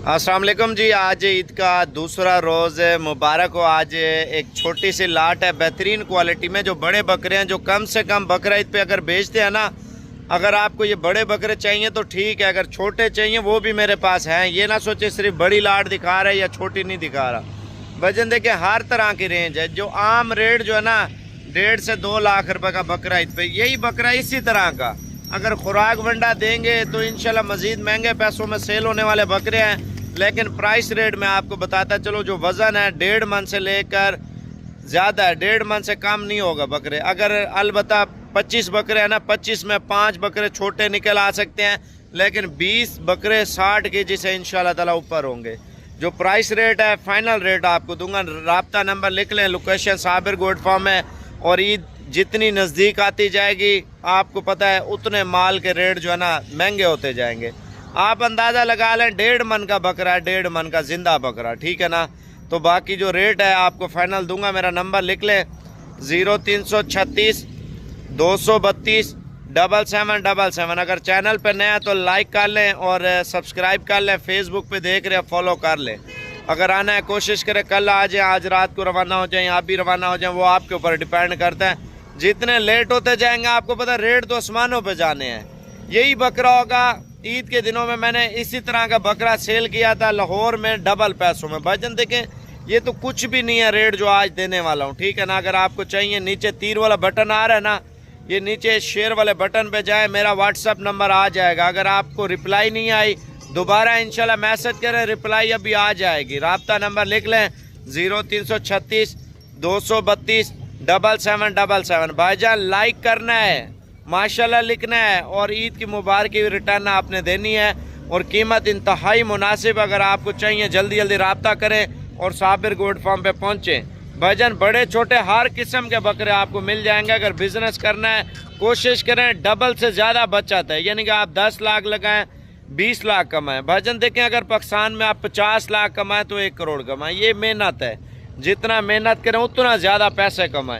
अस्सलाम वालेकुम जी। आज ईद का दूसरा रोज़ मुबारक हो। आज एक छोटी सी लाट है बेहतरीन क्वालिटी में, जो बड़े बकरे हैं, जो कम से कम बकरा ईद पे अगर बेचते हैं ना, अगर आपको ये बड़े बकरे चाहिए तो ठीक है, अगर छोटे चाहिए वो भी मेरे पास हैं। ये ना सोचे सिर्फ बड़ी लाट दिखा रहा है या छोटी नहीं दिखा रहा। वजन देखिए हर तरह की रेंज है। जो आम रेट जो है ना 1.5 से 2 लाख रुपए का बकरा ईद पे, यही बकरा इसी तरह का अगर खुराक वंडा देंगे तो इंशाल्लाह मज़ीद महंगे पैसों में सेल होने वाले बकरे हैं। लेकिन प्राइस रेट में आपको बताता चलो, जो वज़न है 1.5 मन से लेकर ज़्यादा है, 1.5 मन से कम नहीं होगा बकरे। अगर अलबत्ता 25 बकरे हैं ना, 25 में 5 बकरे छोटे निकल आ सकते हैं, लेकिन 20 बकरे 60 केजी से इंशाल्लाह ताला ऊपर होंगे। जो प्राइस रेट है फाइनल रेट आपको दूंगा। राब्ता नंबर लिख लें, लोकेशन साबिर गोट फार्म है। और ईद जितनी नज़दीक आती जाएगी आपको पता है उतने माल के रेट जो है ना महंगे होते जाएंगे। आप अंदाज़ा लगा लें 1.5 मन का बकरा है, 1.5 मन का जिंदा बकरा, ठीक है ना। तो बाकी जो रेट है आपको फाइनल दूंगा। मेरा नंबर लिख लें 0336 232 7777। अगर चैनल पर नया तो लाइक कर लें और सब्सक्राइब कर लें। फेसबुक पे देख रहे हैं फॉलो कर लें। अगर आना है कोशिश करें कल आ जाए, आज रात को रवाना हो जाए, आप भी रवाना हो जाए, वो आपके ऊपर डिपेंड करता है। जितने लेट होते जाएंगे आपको पता है रेट तो आसमानों पे जाने हैं। यही बकरा होगा ईद के दिनों में मैंने इसी तरह का बकरा सेल किया था लाहौर में डबल पैसों में। भाईजान देखें ये तो कुछ भी नहीं है रेट जो आज देने वाला हूँ, ठीक है ना। अगर आपको चाहिए नीचे तीर वाला बटन आ रहा है ना, ये नीचे शेयर वाले बटन पे जाए, मेरा व्हाट्सअप नंबर आ जाएगा। अगर आपको रिप्लाई नहीं आई दोबारा इंशाल्लाह मैसेज करें, रिप्लाई अभी आ जाएगी। राब्ता नंबर लिख लें 0336 232 7777। भाईजान लाइक करना है, माशाल्लाह लिखना है और ईद की मुबारकी रिटर्न आपने देनी है। और कीमत इंतहाई मुनासिब। अगर आपको चाहिए जल्दी जल्दी रब्ता करें और साबिर गोट फार्म पे पहुँचें। भाईजान बड़े छोटे हर किस्म के बकरे आपको मिल जाएंगे। अगर बिजनेस करना है कोशिश करें डबल से ज़्यादा बचत है, यानी कि आप 10 लाख लगाएं 20 लाख कमाएं। भाईजान देखें अगर पाकिस्तान में आप 50 लाख कमाएं तो 1 करोड़ कमाएं। ये मेहनत है, जितना मेहनत करें उतना ज़्यादा पैसे कमाएं।